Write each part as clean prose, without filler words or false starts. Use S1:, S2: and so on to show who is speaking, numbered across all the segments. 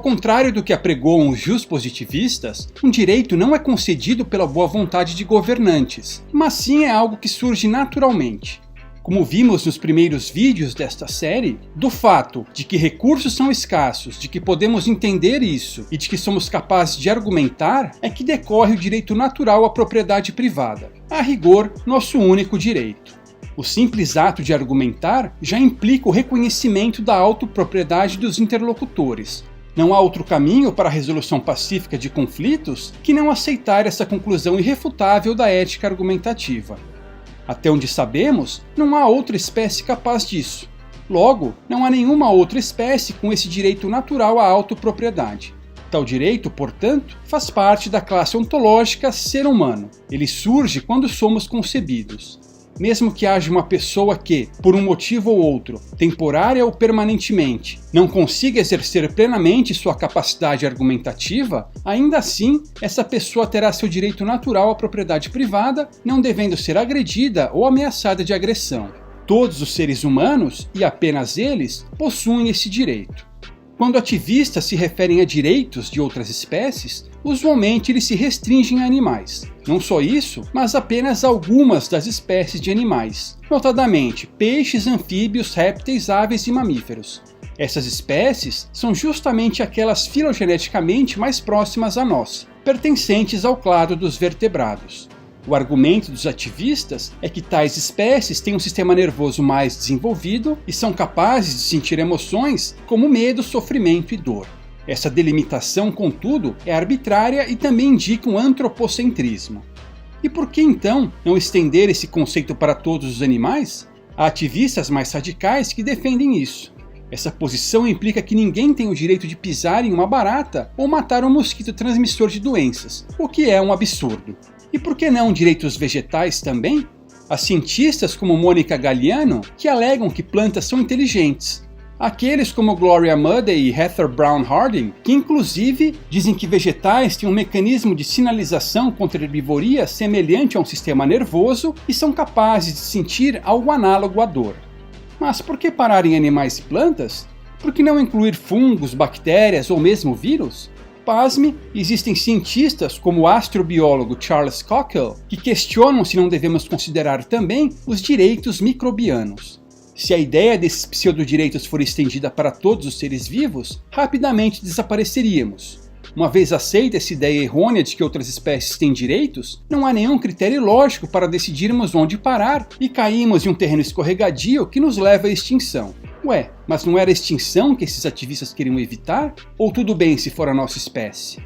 S1: contrário do que apregoam os juspositivistas, um direito não é concedido pela boa vontade de governantes, mas sim é algo que surge naturalmente. Como vimos nos primeiros vídeos desta série, do fato de que recursos são escassos, de que podemos entender isso e de que somos capazes de argumentar, é que decorre o direito natural à propriedade privada, a rigor, nosso único direito. O simples ato de argumentar já implica o reconhecimento da autopropriedade dos interlocutores. Não há outro caminho para a resolução pacífica de conflitos que não aceitar essa conclusão irrefutável da ética argumentativa. Até onde sabemos, não há outra espécie capaz disso. Logo, não há nenhuma outra espécie com esse direito natural à autopropriedade. Tal direito, portanto, faz parte da classe ontológica ser humano. Ele surge quando somos concebidos. Mesmo que haja uma pessoa que, por um motivo ou outro, temporária ou permanentemente, não consiga exercer plenamente sua capacidade argumentativa, ainda assim, essa pessoa terá seu direito natural à propriedade privada, não devendo ser agredida ou ameaçada de agressão. Todos os seres humanos, e apenas eles, possuem esse direito. Quando ativistas se referem a direitos de outras espécies, usualmente eles se restringem a animais. Não só isso, mas apenas algumas das espécies de animais, notadamente peixes, anfíbios, répteis, aves e mamíferos. Essas espécies são justamente aquelas filogeneticamente mais próximas a nós, pertencentes ao clado dos vertebrados. O argumento dos ativistas é que tais espécies têm um sistema nervoso mais desenvolvido e são capazes de sentir emoções como medo, sofrimento e dor. Essa delimitação, contudo, é arbitrária e também indica um antropocentrismo. E por que então não estender esse conceito para todos os animais? Há ativistas mais radicais que defendem isso. Essa posição implica que ninguém tem o direito de pisar em uma barata ou matar um mosquito transmissor de doenças, o que é um absurdo. E por que não direitos vegetais também? Há cientistas como Mônica Galliano que alegam que plantas são inteligentes. Aqueles como Gloria Muddy e Heather Brown Harding, que inclusive dizem que vegetais têm um mecanismo de sinalização contra a herbivoria semelhante a um sistema nervoso e são capazes de sentir algo análogo à dor. Mas por que parar em animais e plantas? Por que não incluir fungos, bactérias ou mesmo vírus? Pasme, existem cientistas como o astrobiólogo Charles Cockell que questionam se não devemos considerar também os direitos microbianos. Se a ideia desses pseudodireitos for estendida para todos os seres vivos, rapidamente desapareceríamos. Uma vez aceita essa ideia errônea de que outras espécies têm direitos, não há nenhum critério lógico para decidirmos onde parar e caímos em um terreno escorregadio que nos leva à extinção. Ué, mas não era a extinção que esses ativistas queriam evitar? Ou tudo bem se for a nossa espécie?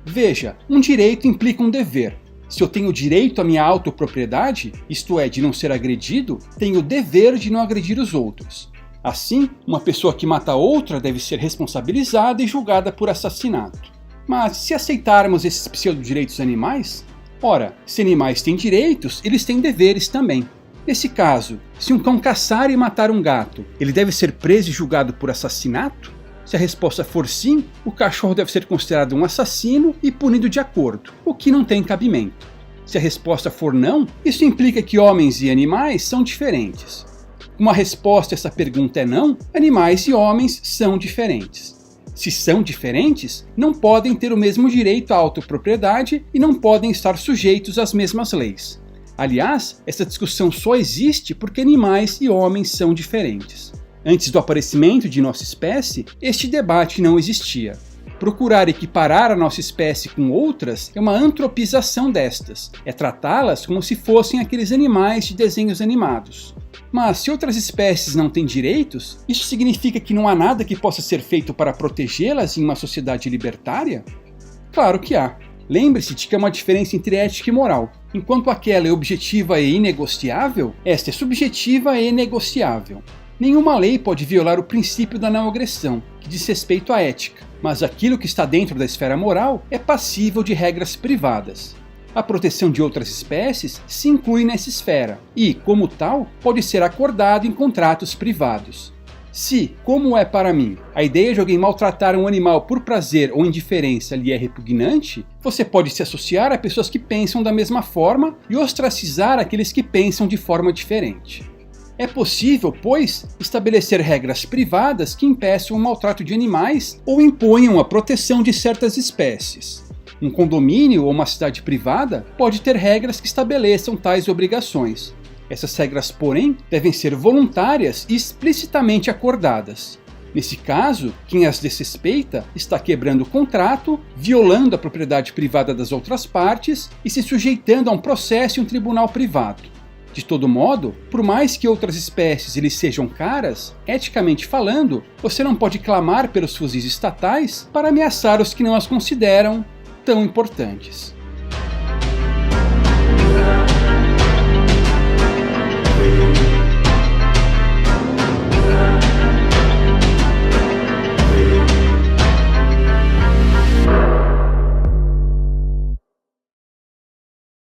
S1: Veja, um direito implica um dever. Se eu tenho direito à minha autopropriedade, isto é, de não ser agredido, tenho o dever de não agredir os outros. Assim, uma pessoa que mata outra deve ser responsabilizada e julgada por assassinato. Mas se aceitarmos esses pseudodireitos animais? Ora, se animais têm direitos, eles têm deveres também. Nesse caso, se um cão caçar e matar um gato, ele deve ser preso e julgado por assassinato? Se a resposta for sim, o cachorro deve ser considerado um assassino e punido de acordo, o que não tem cabimento. Se a resposta for não, isso implica que homens e animais são diferentes. Como a resposta a essa pergunta é não, animais e homens são diferentes. Se são diferentes, não podem ter o mesmo direito à autopropriedade e não podem estar sujeitos às mesmas leis. Aliás, essa discussão só existe porque animais e homens são diferentes. Antes do aparecimento de nossa espécie, este debate não existia. Procurar equiparar a nossa espécie com outras é uma antropização destas, é tratá-las como se fossem aqueles animais de desenhos animados. Mas se outras espécies não têm direitos, isso significa que não há nada que possa ser feito para protegê-las em uma sociedade libertária? Claro que há. Lembre-se de que há uma diferença entre ética e moral. Enquanto aquela é objetiva e inegociável, esta é subjetiva e negociável. Nenhuma lei pode violar o princípio da não agressão, que diz respeito à ética, mas aquilo que está dentro da esfera moral é passível de regras privadas. A proteção de outras espécies se inclui nessa esfera e, como tal, pode ser acordado em contratos privados. Se, como é para mim, a ideia de alguém maltratar um animal por prazer ou indiferença lhe é repugnante, você pode se associar a pessoas que pensam da mesma forma e ostracizar aqueles que pensam de forma diferente. É possível, pois, estabelecer regras privadas que impeçam o maltrato de animais ou imponham a proteção de certas espécies. Um condomínio ou uma cidade privada pode ter regras que estabeleçam tais obrigações. Essas regras, porém, devem ser voluntárias e explicitamente acordadas. Nesse caso, quem as desrespeita está quebrando o contrato, violando a propriedade privada das outras partes e se sujeitando a um processo em um tribunal privado. De todo modo, por mais que outras espécies lhes sejam caras, eticamente falando, você não pode clamar pelos fuzis estatais para ameaçar os que não as consideram tão importantes.